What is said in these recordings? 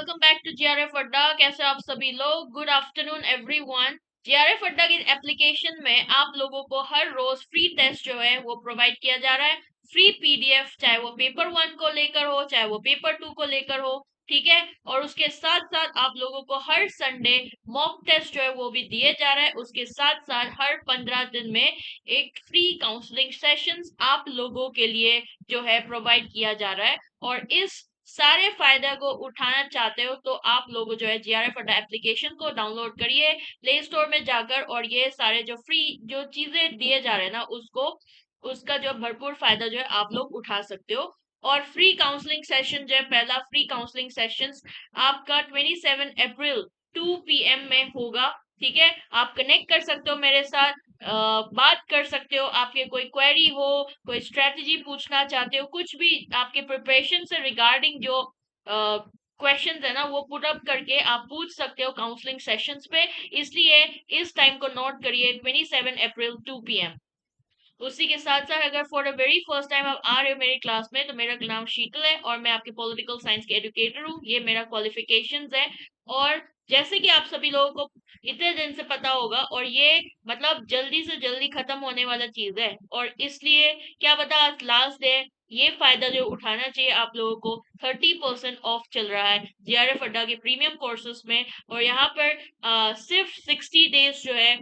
Welcome back to GRF अड्डा। कैसे आप सभी लोग? Good afternoon everyone. जीआरएफ अड्डा की एप्लीकेशन में आप लोगों को हर रोज फ्री टेस्ट जो है वो प्रोवाइड किया जा रहा है। फ्री पीडीएफ, चाहे वो पेपर 1 को लेकर हो चाहे वो पेपर 2 को लेकर हो, ठीक है। और उसके साथ साथ आप लोगों को हर संडे मॉक टेस्ट जो है वो भी दिए जा रहा है। उसके साथ साथ हर 15 दिन में एक फ्री काउंसलिंग सेशंस आप लोगों के लिए जो है प्रोवाइड किया जा रहा है। और इस सारे फायदे को उठाना चाहते हो तो आप लोग जो है जीआरएफ अड्डा एप्लीकेशन को डाउनलोड करिए प्ले स्टोर में जाकर, और ये सारे जो फ्री जो चीजें दिए जा रहे हैं ना उसको उसका जो भरपूर फायदा जो है आप लोग उठा सकते हो। और फ्री काउंसलिंग सेशन जो है, पहला फ्री काउंसलिंग सेशन आपका 27 अप्रैल 2 PM में होगा, ठीक है। आप कनेक्ट कर सकते हो मेरे साथ, बात कर सकते हो। आपके कोई क्वेरी हो, कोई स्ट्रेटजी पूछना चाहते हो, कुछ भी आपके प्रिपरेशन से रिगार्डिंग जो क्वेश्चंस है ना वो पुट अप करके आप पूछ सकते हो काउंसलिंग सेशंस पे। इसलिए इस टाइम को नोट करिए, 27 अप्रैल 2 PM। उसी के साथ साथ अगर for the very first time आप आ रहे हो मेरी क्लास में, तो मेरा नाम शीतल है और मैं आपके पॉलिटिकल साइंस के एजुकेटर हूँ। ये मेरा क्वालिफिकेशंस है। और जैसे कि आप सभी लोगों को इतने दिन से पता होगा, और ये मतलब जल्दी से जल्दी खत्म होने वाला चीज है, और इसलिए क्या पता आज लास्ट डे, ये फायदा जो उठाना चाहिए आप लोगों को। 30% ऑफ चल रहा है जीआरएफ अड्डा के प्रीमियम कोर्सेज में। और यहाँ पर सिर्फ 60 डेज जो है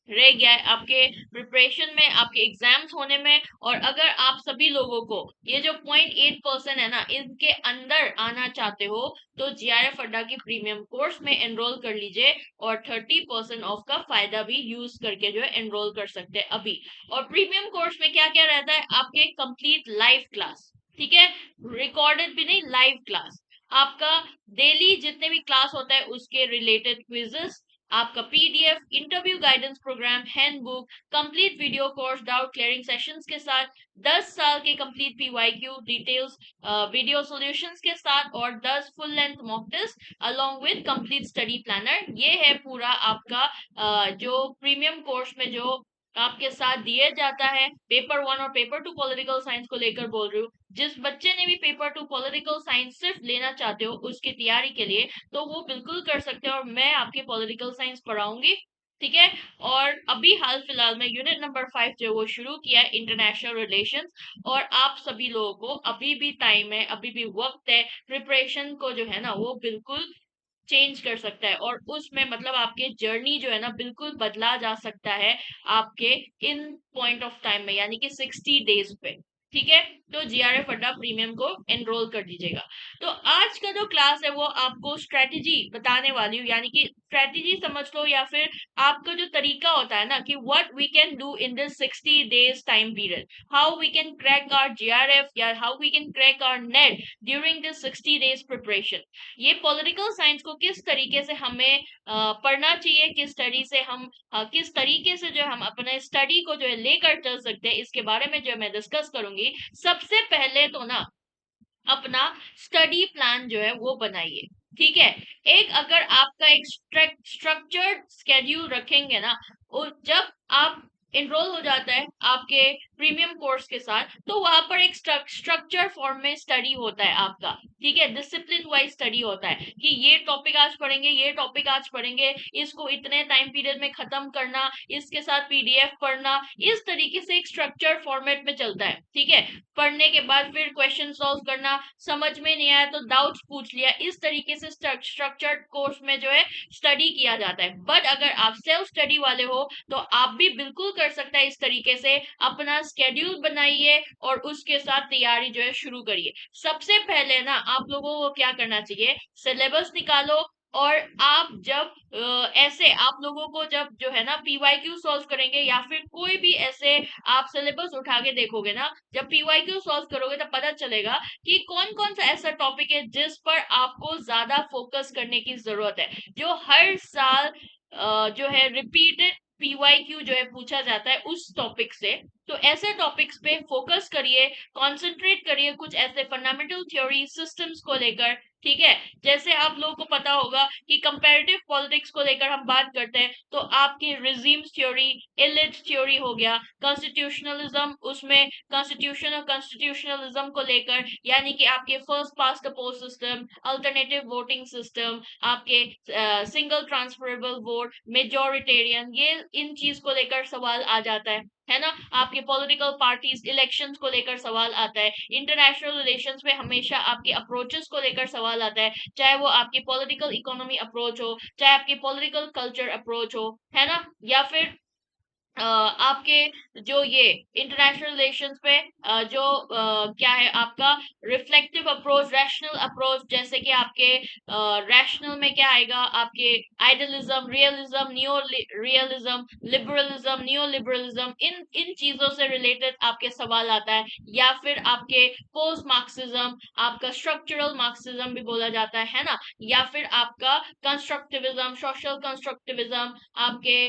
रह गया है आपके प्रिपरेशन में, आपके एग्जाम्स होने में। और अगर आप सभी लोगों को ये जो 0.8% है ना इनके अंदर आना चाहते हो, तो जीआरएफ अड्डा की प्रीमियम कोर्स में एनरोल कर लीजिए, और 30% ऑफ का फायदा भी यूज करके जो है एनरोल कर सकते हैं अभी। और प्रीमियम कोर्स में क्या क्या रहता है, आपके कंप्लीट लाइव क्लास, ठीक है, रिकॉर्डेड भी नहीं, लाइव क्लास। आपका डेली जितने भी क्लास होता है उसके रिलेटेड क्विजेस, आपका PDF, interview guidance program, handbook, complete video course, doubt clearing sessions के साथ, 10 साल के complete PYQ details video solutions के साथ, और 10 full length mock test along with complete study planner. ये है पूरा आपका जो प्रीमियम कोर्स में जो आपके साथ दिए जाता है। पेपर 1 और पेपर 2 पॉलिटिकल साइंस को लेकर बोल रही हूँ। जिस बच्चे ने भी पेपर 2 पॉलिटिकल साइंस सिर्फ लेना चाहते हो उसकी तैयारी के लिए, तो वो बिल्कुल कर सकते हैं, और मैं आपके पॉलिटिकल साइंस पढ़ाऊंगी, ठीक है। और अभी हाल फिलहाल में यूनिट नंबर 5 जो है वो शुरू किया है, इंटरनेशनल रिलेशंस। और आप सभी लोगों को अभी भी टाइम है, अभी भी वक्त है, प्रिपरेशन को जो है ना वो बिल्कुल चेंज कर सकता है, और उसमें मतलब आपके जर्नी जो है ना बिल्कुल बदला जा सकता है आपके इन पॉइंट ऑफ टाइम में, यानी कि 60 डेज पे, ठीक है। तो जीआरएफ अड्डा प्रीमियम को एनरोल कर दीजिएगा। तो आज का जो क्लास है वो आपको स्ट्रेटेजी बताने वाली हूँ, यानी कि स्ट्रेटेजी समझ लो, या फिर आपका जो तरीका होता है ना कि what we can do in this 60 days time period, how we can crack our JRF, या how we can crack our NET during this 60 days preparation. ये पॉलिटिकल साइंस को किस तरीके से हमें पढ़ना चाहिए, किस स्टडी से हम किस तरीके से जो हम अपने स्टडी को जो है लेकर चल सकते हैं, इसके बारे में जो मैं डिस्कस करूंगी। सबसे पहले तो ना अपना स्टडी प्लान जो है वो बनाइए, ठीक है। एक अगर आपका एक स्ट्रक्चर्ड स्केड्यूल रखेंगे ना, और जब आप इनरोल हो जाता है आपके प्रीमियम कोर्स के साथ, तो वहां पर एक स्ट्रक्चर फॉर्म में स्टडी होता है आपका, ठीक है। डिसिप्लिन वाइज स्टडी होता है कि ये टॉपिक आज पढ़ेंगे, ये टॉपिक आज पढ़ेंगे, इसको इतने टाइम पीरियड में खत्म करना, इसके साथ पीडीएफ पढ़ना, इस तरीके से एक स्ट्रक्चर फॉर्मेट में चलता है, ठीक है। पढ़ने के बाद फिर क्वेश्चन सॉल्व करना, समझ में नहीं आया तो डाउट्स पूछ लिया, इस तरीके से स्ट्रक्चर्ड कोर्स में जो है स्टडी किया जाता है। बट अगर आप सेल्फ स्टडी वाले हो तो आप भी बिल्कुल कर सकते हैं इस तरीके से, अपना स्केड्यूल बनाइए और उसके साथ तैयारी जो है शुरू करिए। सबसे पहले ना आप लोगों को क्या करना चाहिए, सिलेबस निकालो। और आप जब ऐसे आप लोगों को जब जो है ना पीवाईक्यू सॉल्व करेंगे, या फिर कोई भी ऐसे आप सिलेबस उठा के देखोगे ना, जब पीवाईक्यू सॉल्व करोगे तो पता चलेगा कि कौन कौन सा ऐसा टॉपिक है जिस पर आपको ज्यादा फोकस करने की जरूरत है, जो हर साल जो है रिपीटेड पीवाईक्यू जो है पूछा जाता है उस टॉपिक से। तो ऐसे टॉपिक्स पे फोकस करिए, कंसंट्रेट करिए कुछ ऐसे फंडामेंटल थ्योरी सिस्टम्स को लेकर, ठीक है। जैसे आप लोगों को पता होगा कि कंपैरेटिव पॉलिटिक्स को लेकर हम बात करते हैं तो आपकी रिजीम्स थ्योरी, इलिट थ्योरी हो गया, कॉन्स्टिट्यूशनलिज्म, उसमें कॉन्स्टिट्यूशन और कॉन्स्टिट्यूशनलिज्म को लेकर, यानी कि आपके first past the post system, alternative voting system, आपके सिंगल ट्रांसफरेबल वोट, मेजोरिटेरियन, ये इन चीज को लेकर सवाल आ जाता है ना। आपके पॉलिटिकल पार्टीज इलेक्शंस को लेकर सवाल आता है, इंटरनेशनल रिलेशंस में हमेशा आपके अप्रोचेस को लेकर सवाल आता है, चाहे वो आपकी पॉलिटिकल इकोनॉमी अप्रोच हो, चाहे आपकी पॉलिटिकल कल्चर अप्रोच हो, है ना, या फिर आपके जो ये इंटरनेशनल रिलेशंस पे जो क्या है आपका रिफ्लेक्टिव अप्रोच, रैशनल अप्रोच, जैसे कि आपके रैशनल में क्या आएगा, आपके idealism, realism, neo realism, liberalism, neo liberalism, इन इन चीजों से रिलेटेड आपके सवाल आता है, या फिर आपके पोस्ट मार्क्सिज्म, आपका स्ट्रक्चरल मार्क्सिज्म भी बोला जाता है ना, या फिर आपका कंस्ट्रक्टिविज्म, सोशल कंस्ट्रक्टिविज्म, आपके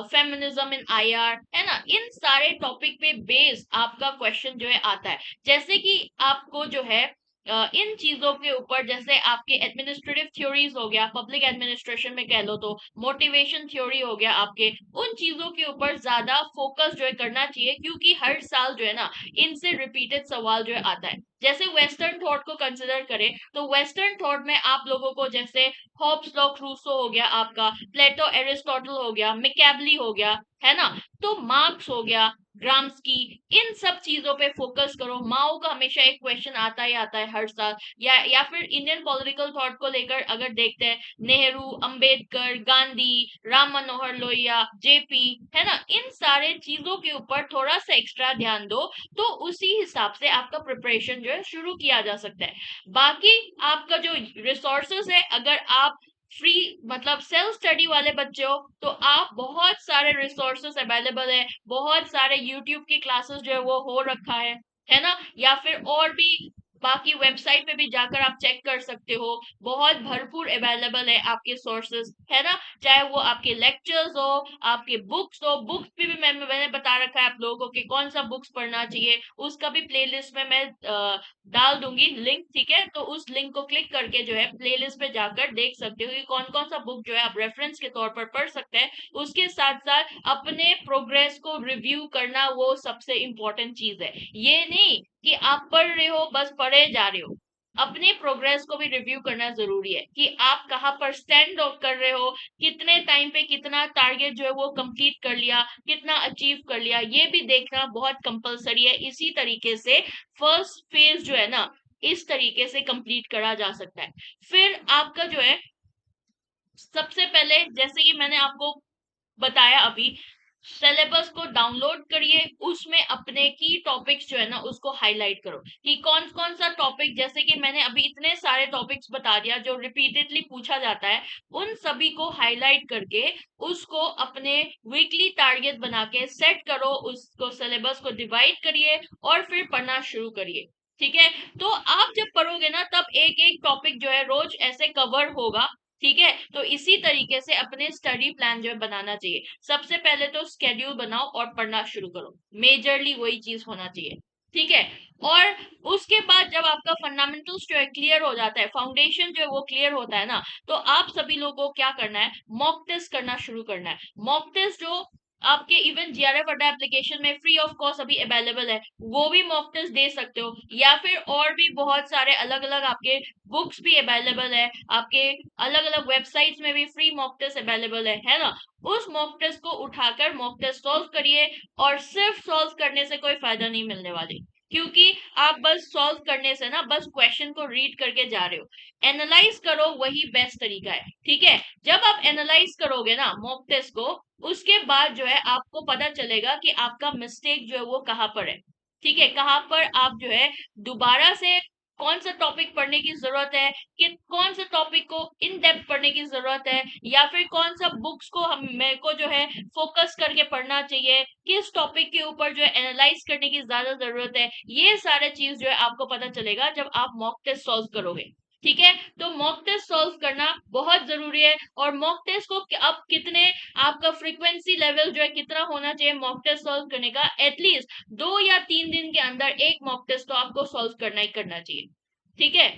फेमिनिज्म इन आईआर, है ना। इन सारे टॉपिक पे बेस्ड आपका क्वेश्चन जो है आता है। जैसे कि आपको जो है इन चीजों के ऊपर, जैसे आपके एडमिनिस्ट्रेटिव थ्योरीज हो गया, पब्लिक एडमिनिस्ट्रेशन में कह लो तो मोटिवेशन थ्योरी हो गया, आपके उन चीजों के ऊपर ज्यादा फोकस जो है करना चाहिए, क्योंकि हर साल जो है ना इनसे रिपीटेड सवाल जो है आता है। जैसे वेस्टर्न थॉट को कंसिडर करें तो वेस्टर्न थॉट में आप लोगों को जैसे हॉब्स, लॉक, रूसो हो गया, आपका प्लेटो, एरिस्टोटल हो गया, मैकियावेली हो गया, है ना, तो मार्क्स हो गया, ग्राम्सकी, इन सब चीजों पे फोकस करो। माओ का हमेशा एक क्वेश्चन आता ही आता है हर साल। या फिर इंडियन पॉलिटिकल थॉट को लेकर अगर देखते हैं, नेहरू, अंबेडकर, गांधी, राम मनोहर लोहिया, जेपी, है ना, इन सारे चीजों के ऊपर थोड़ा सा एक्स्ट्रा ध्यान दो, तो उसी हिसाब से आपका प्रिपरेशन जो है शुरू किया जा सकता है। बाकी आपका जो रिसोर्सेस है, अगर आप फ्री मतलब सेल्फ स्टडी वाले बच्चे हो तो आप बहुत सारे रिसोर्सेस अवेलेबल है, बहुत सारे यूट्यूब की क्लासेस जो है वो हो रखा है ना, या फिर और भी बाकी वेबसाइट पे भी जाकर आप चेक कर सकते हो, बहुत भरपूर अवेलेबल है आपके सोर्सेस, है ना। चाहे वो आपके लेक्चर्स हो, आपके बुक्स हो, बुक्स पे भी मैंने बता रखा है आप लोगों को कि कौन सा बुक्स पढ़ना चाहिए, उसका भी प्लेलिस्ट में मैं डाल दूंगी लिंक, ठीक है। तो उस लिंक को क्लिक करके जो है प्लेलिस्ट पे जाकर देख सकते हो कि कौन कौन सा बुक जो है आप रेफरेंस के तौर पर पढ़ सकते हैं। उसके साथ साथ अपने प्रोग्रेस को रिव्यू करना वो सबसे इम्पोर्टेंट चीज है। ये नहीं कि आप पढ़ रहे हो बस पढ़े जा रहे हो, अपने प्रोग्रेस को भी रिव्यू करना जरूरी है कि आप कहाँ पर स्टैंड आउट कर रहे हो, कितने टाइम पे कितना टारगेट जो है वो कंप्लीट कर लिया, कितना अचीव कर लिया, ये भी देखना बहुत कंपलसरी है। इसी तरीके से फर्स्ट फेज जो है ना इस तरीके से कंप्लीट करा जा सकता है। फिर आपका जो है सबसे पहले, जैसे कि मैंने आपको बताया अभी, सिलेबस को डाउनलोड करिए, उसमें अपने की टॉपिक्स जो है ना उसको हाईलाइट करो कि कौन कौन सा टॉपिक, जैसे कि मैंने अभी इतने सारे टॉपिक्स बता दिया जो रिपीटेडली पूछा जाता है, उन सभी को हाईलाइट करके उसको अपने वीकली टारगेट बना के सेट करो, उसको सिलेबस को डिवाइड करिए और फिर पढ़ना शुरू करिए, ठीक है। तो आप जब पढ़ोगे ना तब एक एक टॉपिक जो है रोज ऐसे कवर होगा, ठीक है। तो इसी तरीके से अपने स्टडी प्लान जो है बनाना चाहिए। सबसे पहले तो स्केड्यूल बनाओ और पढ़ना शुरू करो, मेजरली वही चीज होना चाहिए, ठीक है। और उसके बाद जब आपका फंडामेंटल्स जो है क्लियर हो जाता है, फाउंडेशन जो है वो क्लियर होता है ना, तो आप सभी लोगों को क्या करना है, मॉक टेस्ट करना शुरू करना है। मॉक टेस्ट जो आपके इवन जीआरएफ अड्डा एप्लीकेशन में फ्री ऑफ कॉस्ट अभी अवेलेबल है, वो भी मॉक टेस्ट दे सकते हो, या फिर और भी बहुत सारे अलग अलग आपके बुक्स भी अवेलेबल है, आपके अलग अलग वेबसाइट्स में भी फ्री मॉक टेस्ट अवेलेबल है ना। उस मॉक टेस्ट को उठाकर मॉक टेस्ट सॉल्व करिए, और सिर्फ सॉल्व करने से कोई फायदा नहीं मिलने वाली, क्योंकि आप बस सॉल्व करने से ना बस क्वेश्चन को रीड करके जा रहे हो। एनालाइज करो, वही बेस्ट तरीका है, ठीक है। जब आप एनालाइज करोगे ना मॉक टेस्ट को, उसके बाद जो है आपको पता चलेगा कि आपका मिस्टेक जो है वो कहाँ पर है, ठीक है, कहाँ पर आप जो है दोबारा से कौन सा टॉपिक पढ़ने की जरूरत है, कि कौन सा टॉपिक को इन डेप्थ पढ़ने की जरूरत है, या फिर कौन सा बुक्स को हम मेरे को जो है फोकस करके पढ़ना चाहिए, किस टॉपिक के ऊपर जो है एनालाइज करने की ज्यादा जरूरत है। ये सारे चीज जो है आपको पता चलेगा जब आप मॉक टेस्ट सॉल्व करोगे, ठीक है। तो मॉक टेस्ट सॉल्व करना बहुत जरूरी है, और मॉक टेस्ट को अब कितने, आपका फ्रीक्वेंसी लेवल जो है कितना होना चाहिए मॉक टेस्ट सॉल्व करने का, एटलीस्ट 2 या 3 दिन के अंदर एक मॉक टेस्ट तो आपको सॉल्व करना ही करना चाहिए। ठीक है,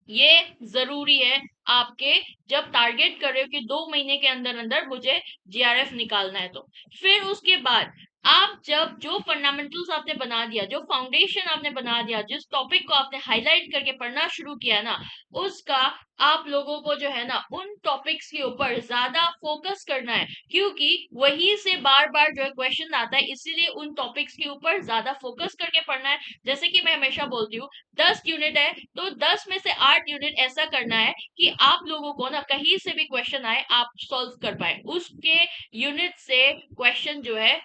ये जरूरी है आपके, जब टारगेट कर रहे हो कि 2 महीने के अंदर अंदर मुझे जीआरएफ निकालना है। तो फिर उसके बाद आप जब जो फंडामेंटल्स आपने बना दिया, जो फाउंडेशन आपने बना दिया, जिस टॉपिक को आपने हाईलाइट करके पढ़ना शुरू किया ना, उसका आप लोगों को जो है ना उन टॉपिक्स के ऊपर ज्यादा फोकस करना है, क्योंकि वही से बार बार जो है क्वेश्चन आता है, इसीलिए उन टॉपिक्स के ऊपर ज्यादा फोकस करके पढ़ना है। जैसे कि मैं हमेशा बोलती हूँ, 10 यूनिट है तो 10 में से 8 यूनिट ऐसा करना है कि आप लोगों को ना कहीं से भी क्वेश्चन आए आप सॉल्व कर पाए, उसके यूनिट से क्वेश्चन जो है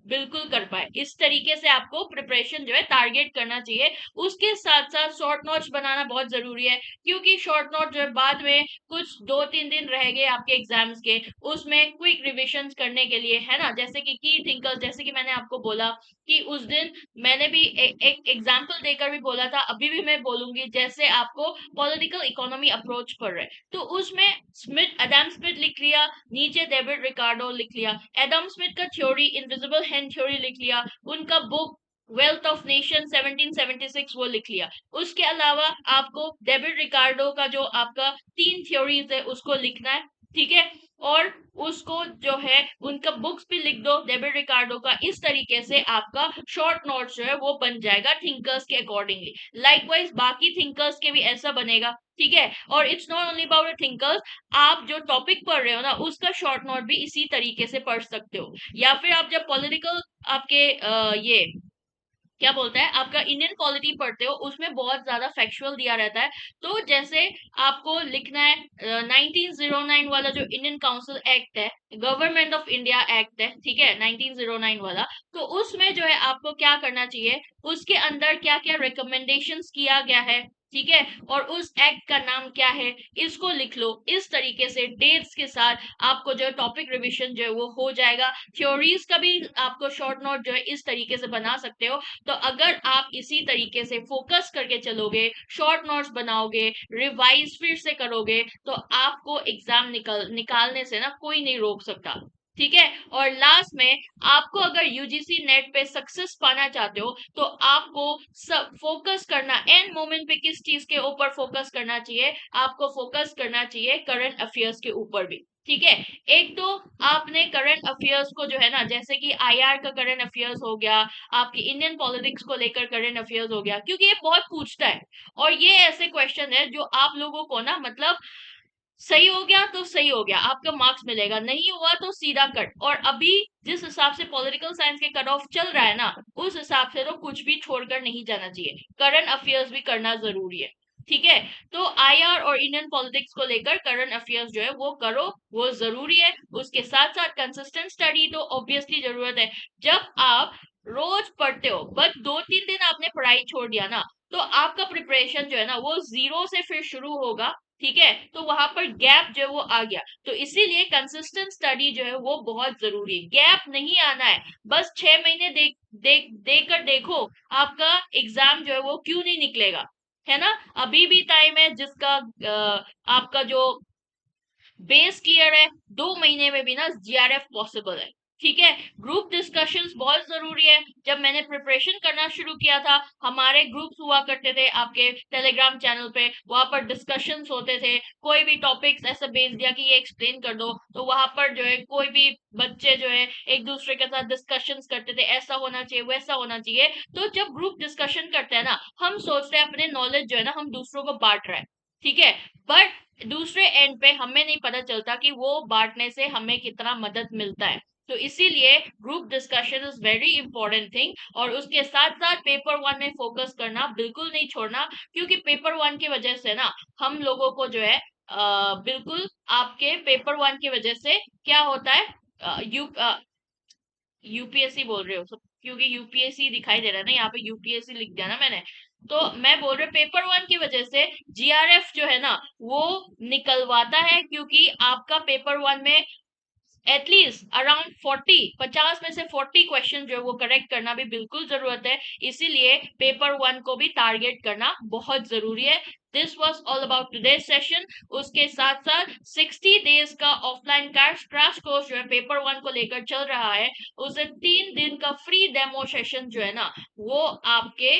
बिल्कुल कर पाए। इस तरीके से आपको प्रिपरेशन जो है टारगेट करना चाहिए। उसके साथ साथ शॉर्ट नोट्स बनाना बहुत जरूरी है, क्योंकि शॉर्ट नोट जो है बाद में कुछ 2-3 दिन रह गए आपके एग्जाम्स के, उसमें क्विक रिविजन करने के लिए है ना, जैसे कि की थिंकर्स, जैसे कि मैंने आपको बोला कि उस दिन मैंने भी एक एग्जाम्पल देकर भी बोला था, अभी भी मैं बोलूंगी, जैसे आपको पॉलिटिकल इकोनॉमी अप्रोच पढ़ रहे तो उसमें स्मिथ, एडम स्मिथ लिख लिया, नीचे डेविड रिकार्डो लिख लिया, एडम स्मिथ का थ्योरी इनविजिबल हैंड थ्योरी लिख लिया, उनका बुक वेल्थ ऑफ नेशन 1776 वो लिख लिया। उसके अलावा आपको डेविड रिकार्डो का जो आपका 3 थ्योरीज है उसको लिखना है। ठीक है, और उसको जो है उनका बुक्स भी लिख दो डेविड रिकार्डो का। इस तरीके से आपका शॉर्ट नोट्स जो है वो बन जाएगा थिंकर्स के अकॉर्डिंगली। लाइकवाइज बाकी थिंकर्स के भी ऐसा बनेगा। ठीक है, और it's not only about thinkers, आप जो टॉपिक पढ़ रहे हो ना उसका शॉर्ट नोट भी इसी तरीके से पढ़ सकते हो। या फिर आप जब पॉलिटिकल आपके ये क्या बोलता है आपका इंडियन पॉलिटी पढ़ते हो, उसमें बहुत ज्यादा फैक्चुअल दिया रहता है। तो जैसे आपको लिखना है 1909 वाला जो इंडियन काउंसिल एक्ट है, गवर्नमेंट ऑफ इंडिया एक्ट है, ठीक है, 1909 वाला, तो उसमें जो है आपको क्या करना चाहिए, उसके अंदर क्या क्या रिकमेंडेशंस किया गया है, ठीक है, और उस एक्ट का नाम क्या है, इसको लिख लो। इस तरीके से डेट्स के साथ आपको जो है टॉपिक रिविजन जो है वो हो जाएगा। थ्योरीज का भी आपको शॉर्ट नोट जो है इस तरीके से बना सकते हो। तो अगर आप इसी तरीके से फोकस करके चलोगे, शॉर्ट नोट्स बनाओगे, रिवाइज फिर से करोगे, तो आपको एग्जाम निकालने से ना कोई नहीं रोक सकता। ठीक है, और लास्ट में आपको अगर यूजीसी नेट पे सक्सेस पाना चाहते हो तो आपको सब फोकस करना, एंड मोमेंट पे किस चीज के ऊपर फोकस करना चाहिए, आपको फोकस करना चाहिए करंट अफेयर्स के ऊपर भी। ठीक है, एक तो आपने करंट अफेयर्स को जो है ना, जैसे कि आईआर का करंट अफेयर्स हो गया, आपकी इंडियन पॉलिटिक्स को लेकर करंट अफेयर्स हो गया, क्योंकि ये बहुत पूछता है, और ये ऐसे क्वेश्चन है जो आप लोगों को ना मतलब सही हो गया तो सही हो गया, आपका मार्क्स मिलेगा, नहीं हुआ तो सीधा कट। और अभी जिस हिसाब से पॉलिटिकल साइंस के कट ऑफ चल रहा है ना, उस हिसाब से तो कुछ भी छोड़कर नहीं जाना चाहिए, करंट अफेयर्स भी करना जरूरी है। ठीक है, तो आईआर और इंडियन पॉलिटिक्स को लेकर करंट अफेयर्स जो है वो करो, वो जरूरी है। उसके साथ साथ कंसिस्टेंट स्टडी तो ऑब्वियसली जरूरत है। जब आप रोज पढ़ते हो बट 2-3 दिन आपने पढ़ाई छोड़ दिया ना, तो आपका प्रिपरेशन जो है ना वो जीरो से फिर शुरू होगा। ठीक है, तो वहां पर गैप जो है वो आ गया, तो इसीलिए कंसिस्टेंट स्टडी जो है वो बहुत जरूरी है, गैप नहीं आना है। बस 6 महीने देकर देखो आपका एग्जाम जो है वो क्यों नहीं निकलेगा, है ना। अभी भी टाइम है, जिसका आपका जो बेस क्लियर है, 2 महीने में भी ना जीआरएफ पॉसिबल है। ठीक है, ग्रुप डिस्कशंस बहुत जरूरी है। जब मैंने प्रिपरेशन करना शुरू किया था, हमारे ग्रुप्स हुआ करते थे आपके टेलीग्राम चैनल पे, वहां पर डिस्कशंस होते थे। कोई भी टॉपिक्स ऐसा भेज दिया कि ये एक्सप्लेन कर दो, तो वहां पर जो है कोई भी बच्चे जो है एक दूसरे के साथ डिस्कशंस करते थे, ऐसा होना चाहिए वैसा होना चाहिए। तो जब ग्रुप डिस्कशन करते हैं ना, हम सोचते हैं अपने नॉलेज जो है ना हम दूसरों को बांट रहे हैं। ठीक है, बट दूसरे एंड पे हमें नहीं पता चलता कि वो बांटने से हमें कितना मदद मिलता है। तो इसीलिए group discussion is very important thing, और उसके साथ साथ पेपर वन में फोकस करना बिल्कुल नहीं छोड़ना, क्योंकि पेपर वन की वजह से ना हम लोगों को जो है बिल्कुल आपके पेपर वन की वजह से क्या होता है, यूपीएससी बोल रहे हो सब, क्योंकि यूपीएससी दिखाई दे रहा है ना यहाँ पे, यूपीएससी लिख दिया ना मैंने। तो मैं बोल रही पेपर वन की वजह से जीआरएफ जो है ना वो निकलवाता है, क्योंकि आपका पेपर वन में एटलीस्ट अराउंड 50 में से 40 क्वेश्चन जो है वो करेक्ट करना भी बिल्कुल जरूरत है। इसीलिए पेपर वन को भी टारगेट करना बहुत जरूरी है। This was all about today session. उसके साथ साथ 60 डेज का ऑफलाइन क्रैश कोर्स जो है पेपर 1 को लेकर चल रहा है, उसे 3 दिन का फ्री डेमो सेशन जो है ना, वो आपके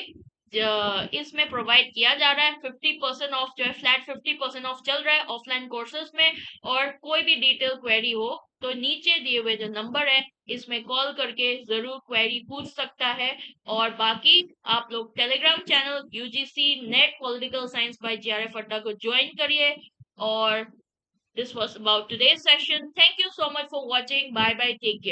इसमें प्रोवाइड किया जा रहा है। 50% ऑफ जो है, फ्लैट 50% ऑफ चल रहा है ऑफलाइन कोर्सेज में। और कोई भी डिटेल क्वेरी हो तो नीचे दिए हुए जो नंबर है इसमें कॉल करके जरूर क्वेरी पूछ सकता है। और बाकी आप लोग Telegram channel UGC NET political science by JRF Adda को ज्वाइन करिए। और this was about today's session. Thank you so much for watching. Bye bye, take care.